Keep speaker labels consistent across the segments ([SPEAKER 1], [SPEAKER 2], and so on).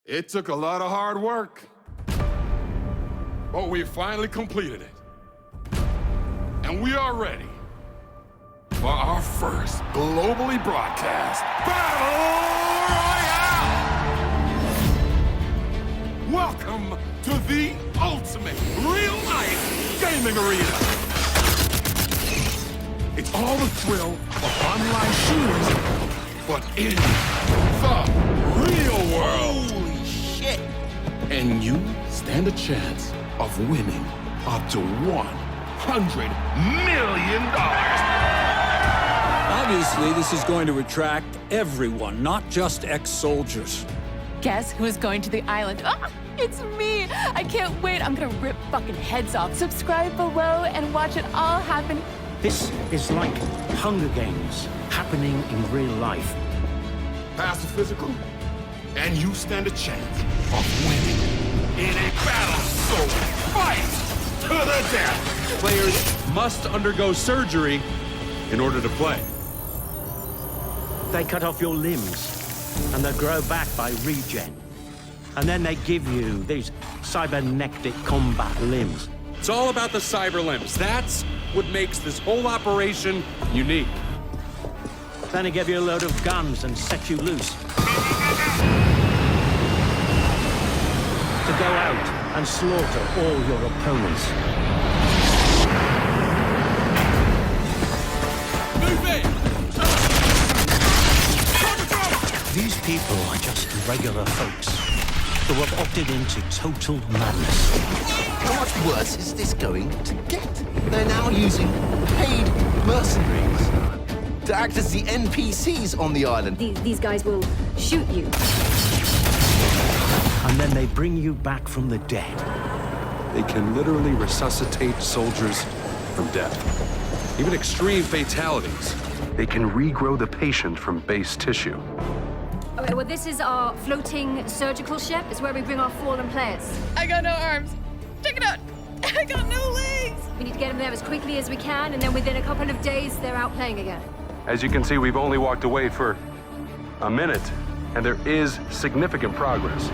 [SPEAKER 1] It took a lot of hard work, but we finally completed it. And we are ready for our first globally broadcast Battle Royale! Welcome to the ultimate real-life gaming arena. It's all the thrill of online shooters, but in the real world.
[SPEAKER 2] Holy shit!
[SPEAKER 1] And you stand a chance of winning up to $100 million.
[SPEAKER 3] Obviously, this is going to attract everyone, not just ex-soldiers.
[SPEAKER 4] Guess who's going to the island? Ah, it's me! I can't wait. I'm gonna rip fucking heads off. Subscribe below and watch it all happen.
[SPEAKER 5] This is like Hunger Games happening in real life.
[SPEAKER 1] Pass the physical, and you stand a chance of winning in a battle so fight to the death.
[SPEAKER 6] Players must undergo surgery in order to play.
[SPEAKER 5] They cut off your limbs, and they grow back by regen. And then they give you these cybernetic combat limbs.
[SPEAKER 6] It's all about the cyber limbs. That's what makes this whole operation unique.
[SPEAKER 5] Then they give you a load of guns and set you loose. To go out and slaughter all your opponents. These people are just regular folks who have opted into total madness.
[SPEAKER 2] How much worse is this going to get? They're now using paid mercenaries to act as the NPCs on the island.
[SPEAKER 7] These guys will shoot you.
[SPEAKER 5] And then they bring you back from the dead.
[SPEAKER 6] They can literally resuscitate soldiers from death. Even extreme fatalities. They can regrow the patient from base tissue.
[SPEAKER 7] Okay, well, this is our floating surgical ship. It's where we bring our fallen players.
[SPEAKER 4] I got no arms. Check it out. I got no legs.
[SPEAKER 7] We need to get them there as quickly as we can, and then within a couple of days, they're out playing again.
[SPEAKER 6] As you can see, we've only walked away for a minute, and there is significant progress.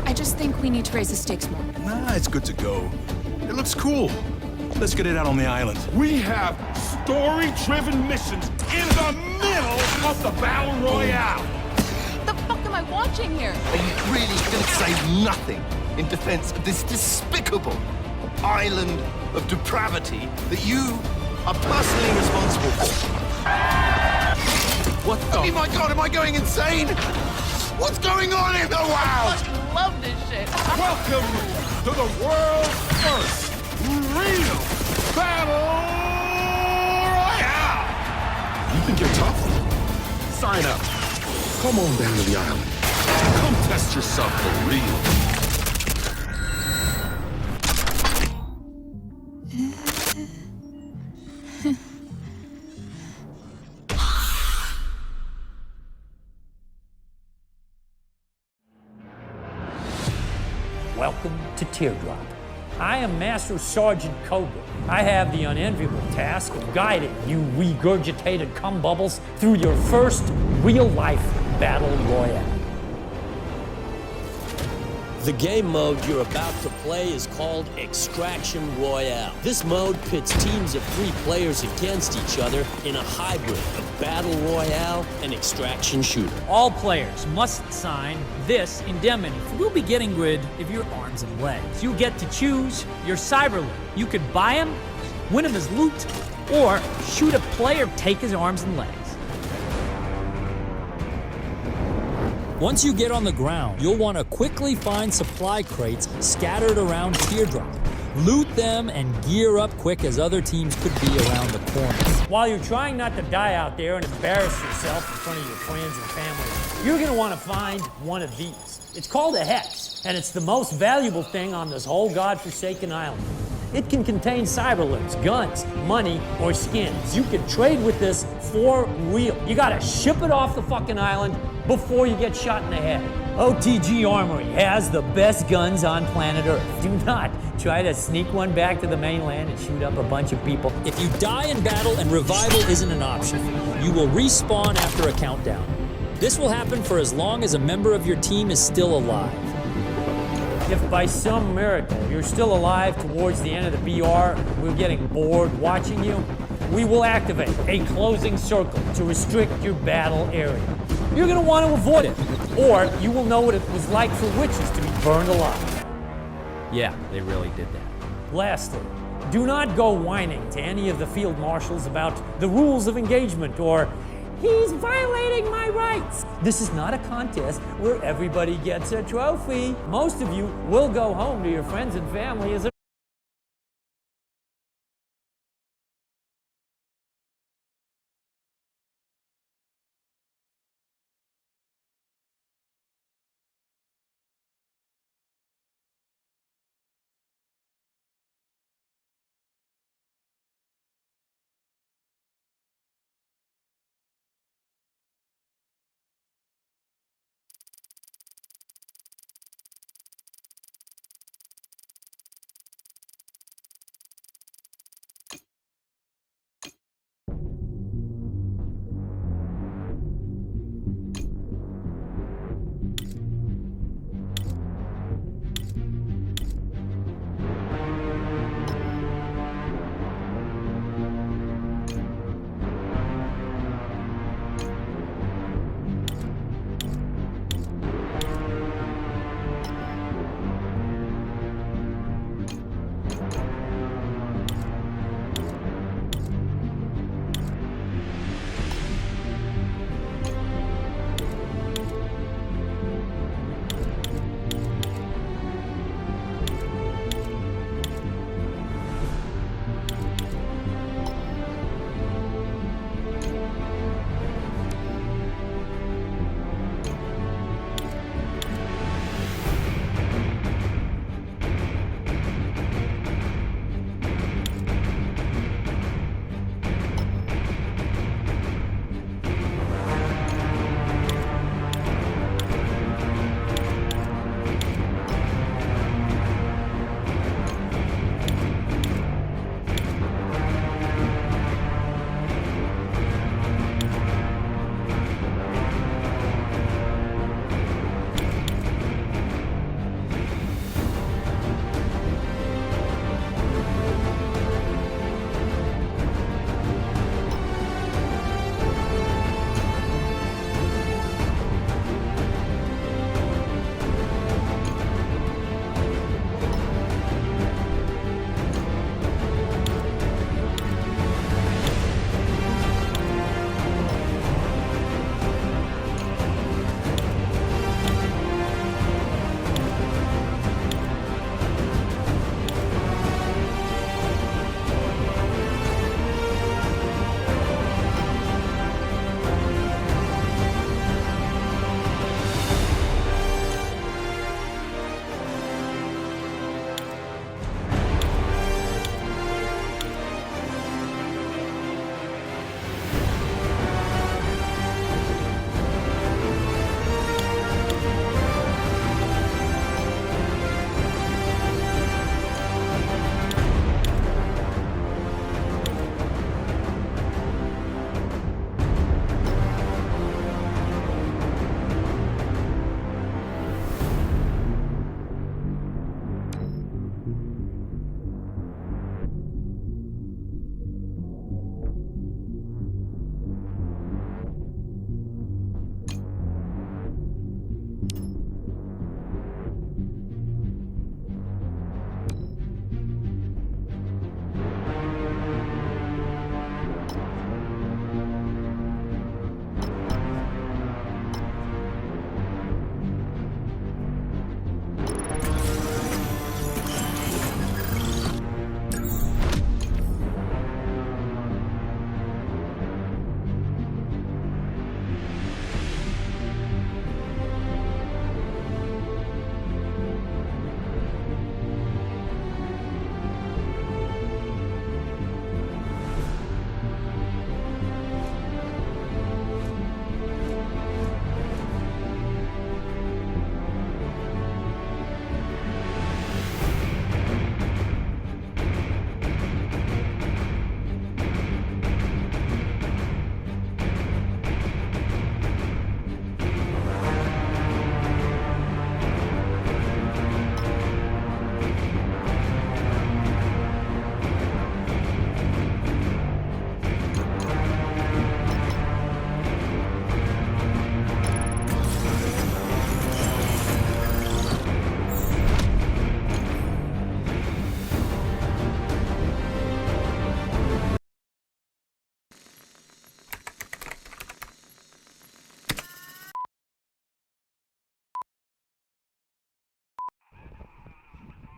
[SPEAKER 4] I just think we need to raise the stakes more.
[SPEAKER 8] Nah, it's good to go. It looks cool. Let's get it out on the island.
[SPEAKER 1] We have story-driven missions in the middle of the Battle Royale.
[SPEAKER 4] The fuck am I watching here?
[SPEAKER 2] Are you really going to say nothing in defense of this despicable island of depravity that you are personally responsible for?
[SPEAKER 1] What the?
[SPEAKER 2] Oh my God, am I going insane? What's going on in the world?
[SPEAKER 4] I love this shit.
[SPEAKER 1] Welcome to the world's first real Battle Royale! You think you're tough? Sign up. Come on down to the island. Come test yourself for real.
[SPEAKER 9] Welcome to Teardrop. I am Master Sergeant Cobra. I have the unenviable task of guiding you regurgitated cum bubbles through your first real-life battle royale.
[SPEAKER 10] The game mode you're about to play is called Extraction Royale. This mode pits teams of 3 players against each other in a hybrid of Battle Royale and Extraction Shooter.
[SPEAKER 9] All players must sign this indemnity. We'll be getting rid of your arms and legs. You get to choose your cyber limb. You could buy him, win him as loot, or shoot a player, take his arms and legs. Once you get on the ground, you'll want to quickly find supply crates scattered around Teardrop. Loot them and gear up quick as other teams could be around the corner. While you're trying not to die out there and embarrass yourself in front of your friends and family, you're going to want to find one of these. It's called a hex, and it's the most valuable thing on this whole godforsaken island. It can contain cyber limbs, guns, money, or skins. You can trade with this for real. You gotta ship it off the fucking island before you get shot in the head. OTG Armory has the best guns on planet Earth. Do not try to sneak one back to the mainland and shoot up a bunch of people.
[SPEAKER 10] If you die in battle and revival isn't an option, you will respawn after a countdown.
[SPEAKER 9] This will happen for as long as a member of your team is still alive.
[SPEAKER 11] If by some miracle you're still alive towards the end of the BR, we're getting bored watching you, we will activate a closing circle to restrict your battle area. You're going to want to avoid it, or you will know what it was like for witches to be burned alive.
[SPEAKER 12] Yeah, they really did that.
[SPEAKER 11] Lastly, do not go whining to any of the field marshals about the rules of engagement or he's violating my rights. This is not a contest where everybody gets a trophy. Most of you will go home to your friends and family as a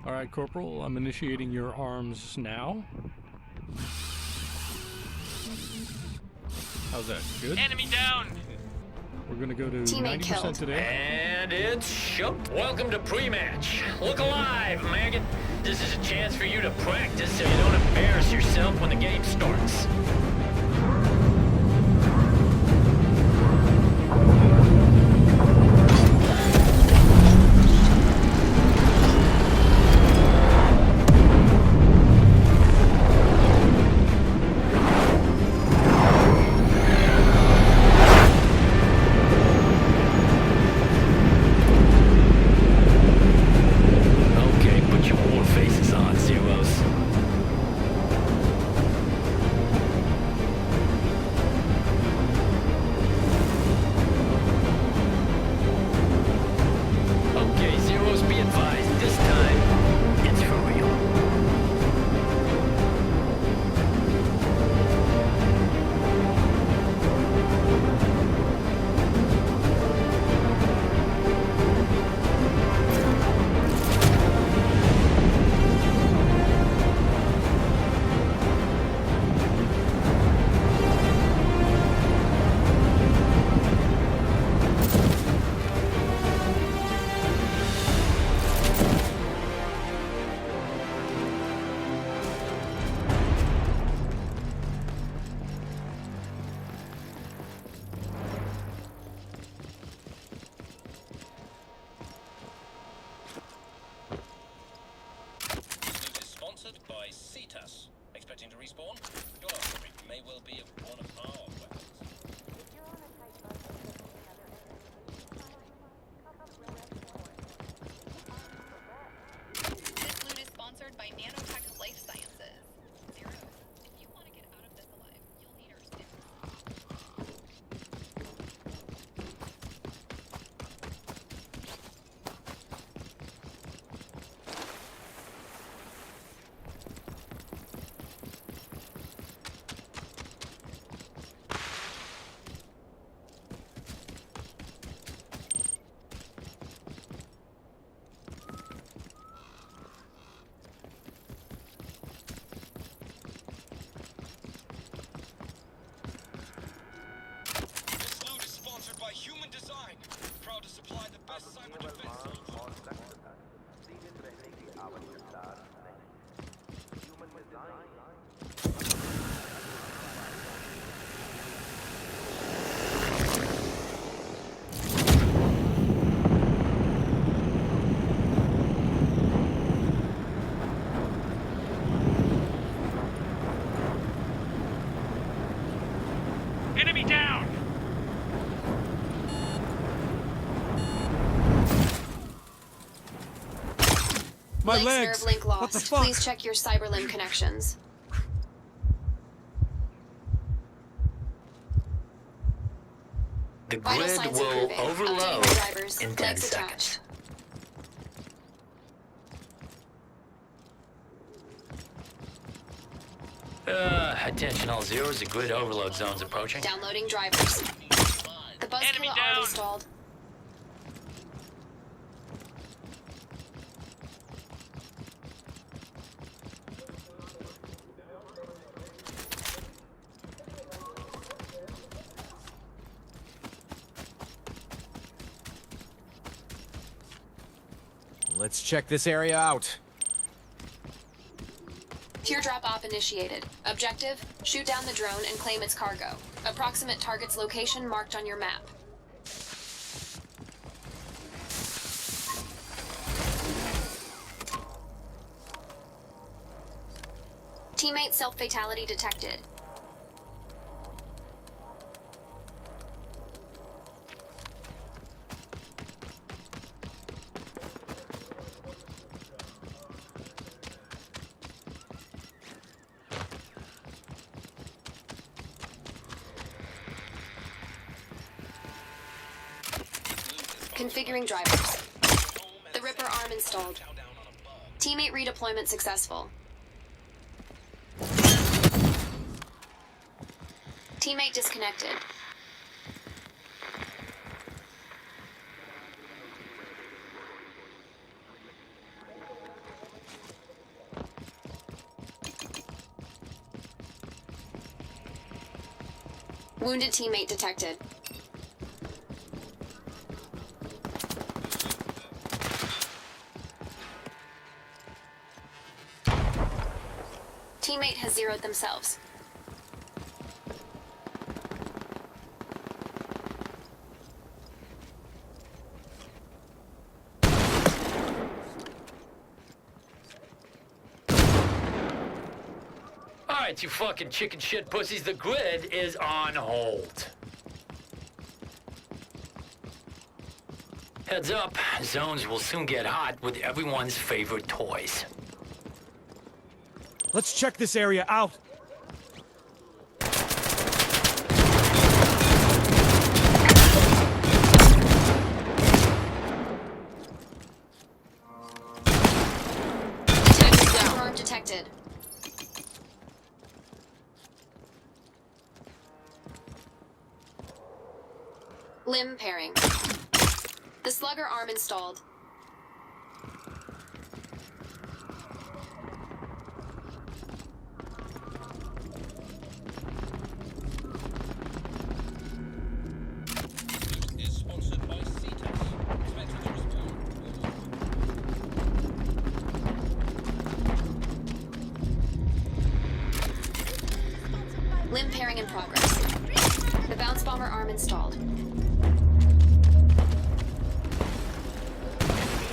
[SPEAKER 13] All right, Corporal, I'm initiating your arms now. How's that? Good?
[SPEAKER 11] Enemy down!
[SPEAKER 13] We're gonna go to
[SPEAKER 7] Teammate
[SPEAKER 13] 90%
[SPEAKER 7] killed.
[SPEAKER 13] today.
[SPEAKER 11] And it's show. Welcome to pre-match. Look alive, Maggot. This is a chance for you to practice so you don't embarrass yourself when the game starts. Okay, put your war faces on, Zeros. Okay, Zeros, be advised. This time, it's for real.
[SPEAKER 14] This is sponsored by Cetus. Expecting to respawn? Your artillery may well be one of our weapons.
[SPEAKER 4] This loot is sponsored by Nanotech Life Sciences. Zeros, if you want to get out of this alive, you'll need our stimulus.
[SPEAKER 14] This loot is sponsored by Human Design. Proud to supply the best cyber defense solutions.
[SPEAKER 11] Enemy down!
[SPEAKER 13] My
[SPEAKER 7] Link's
[SPEAKER 13] legs!
[SPEAKER 7] nerve link lost.
[SPEAKER 13] What the fuck?
[SPEAKER 7] Please check your cyberlimb connections.
[SPEAKER 10] The
[SPEAKER 7] Vital
[SPEAKER 10] grid
[SPEAKER 7] signs
[SPEAKER 10] will
[SPEAKER 7] improving. Updating
[SPEAKER 10] overload
[SPEAKER 7] the drivers.
[SPEAKER 10] in 10
[SPEAKER 7] Legs
[SPEAKER 10] seconds.
[SPEAKER 7] attached.
[SPEAKER 10] Attention all Zeros, the grid overload zone's approaching.
[SPEAKER 7] Downloading drivers. The
[SPEAKER 11] Enemy
[SPEAKER 7] buzzkill
[SPEAKER 11] down.
[SPEAKER 7] arm installed.
[SPEAKER 15] Let's check this area out.
[SPEAKER 7] Teardrop op initiated. Objective, shoot down the drone and claim its cargo. Approximate target's location marked on your map. Teammate self-fatality detected. Configuring drivers. The Ripper arm installed. Teammate redeployment successful. Teammate disconnected. Wounded teammate detected. Teammate has zeroed themselves.
[SPEAKER 16] Alright, you fucking chicken shit pussies, the grid is on hold. Heads up, zones will soon get hot with everyone's favorite toys.
[SPEAKER 17] Let's check this area out.
[SPEAKER 7] Firearm detected. Limb pairing. The slugger arm installed.
[SPEAKER 14] Is sponsored by CETAS. Expected to respond.
[SPEAKER 7] Limb pairing in progress. The bounce bomber arm installed.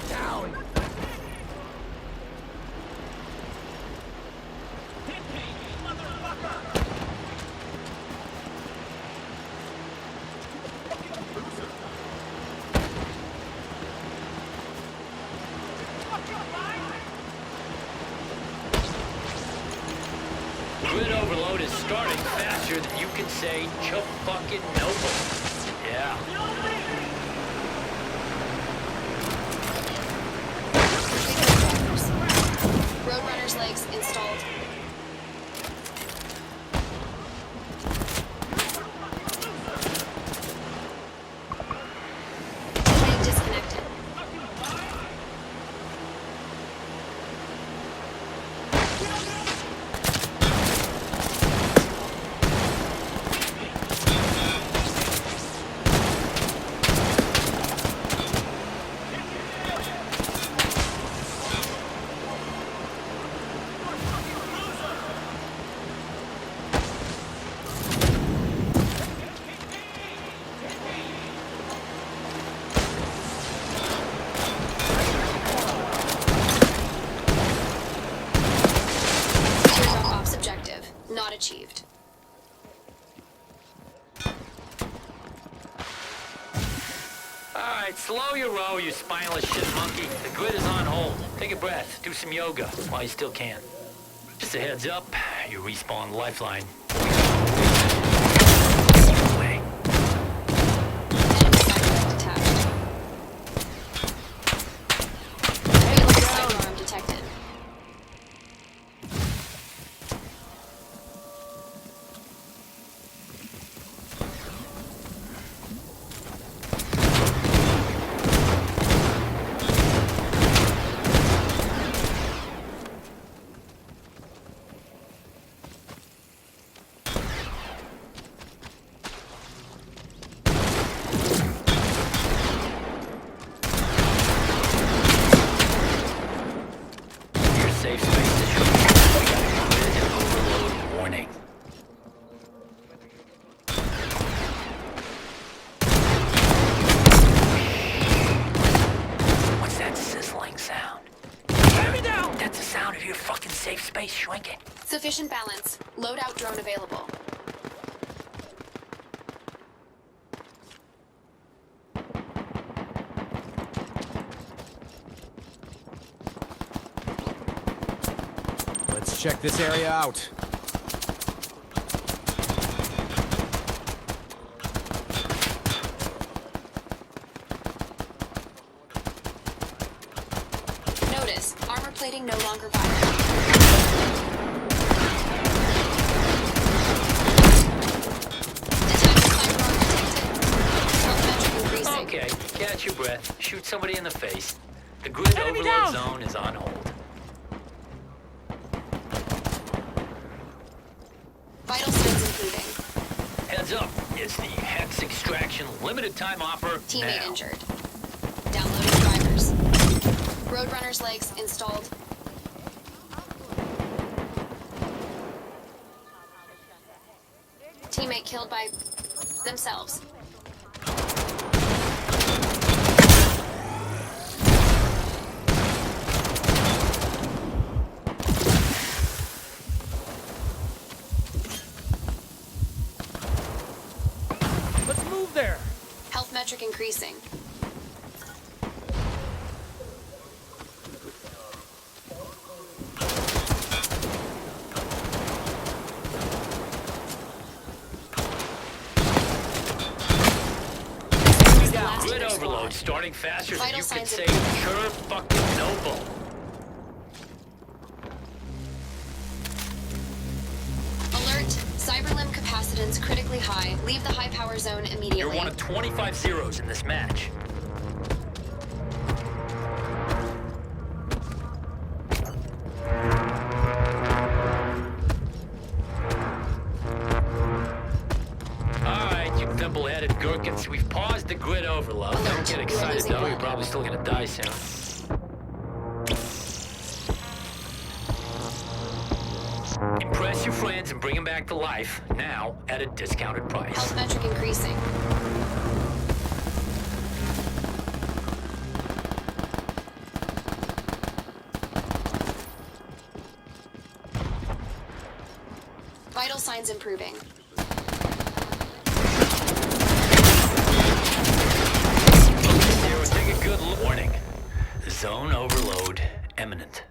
[SPEAKER 2] Down!
[SPEAKER 16] Grid overload is starting faster than you can say ch-fucking-noble. Yeah.
[SPEAKER 7] Roadrunner's legs installed. Leg disconnected. Teardrop ops objective. Not achieved.
[SPEAKER 16] Alright, slow your roll, you spineless shit monkey. The grid is on hold. Take a breath, do some yoga while you still can. Just a heads up, you respawn lifeline. Wait.
[SPEAKER 7] Detached. Payload sidearm detected.
[SPEAKER 16] Your safe space is shut. We got a grid overload warning. What's that sizzling sound? Turn me down! That's the sound of your fucking safe space shrinking.
[SPEAKER 7] Sufficient balance. Loadout drone available.
[SPEAKER 15] Let's check this area out.
[SPEAKER 7] Notice. Armor plating no longer viable.
[SPEAKER 16] Okay, catch your breath. Shoot somebody in the face. The grid overload zone is on hold.
[SPEAKER 7] Vital signs improving.
[SPEAKER 16] Heads Heads up, it's the Hex Extraction limited time offer
[SPEAKER 7] Teammate
[SPEAKER 16] now.
[SPEAKER 7] injured. Downloading drivers. Roadrunner's legs installed. Teammate killed by themselves.
[SPEAKER 11] Let's move there.
[SPEAKER 7] Health metric increasing.
[SPEAKER 16] Grid overload starting faster than
[SPEAKER 7] Vital
[SPEAKER 16] you can
[SPEAKER 7] signs
[SPEAKER 16] say
[SPEAKER 7] of-
[SPEAKER 16] pure fucking noble.
[SPEAKER 7] Alert! Cyberlimb capacitance critically high. Leave the high power zone immediately.
[SPEAKER 16] You're one of 25 zeros in this match. Alright, you thimble-headed gherkins, we've paused the grid overload. Don't get excited though, you're probably still gonna die soon. Impress your friends and bring them back to life, now at a discounted price.
[SPEAKER 7] Health metric increasing. Vital signs improving.
[SPEAKER 16] Zero, take a good look. Warning. Zone overload imminent.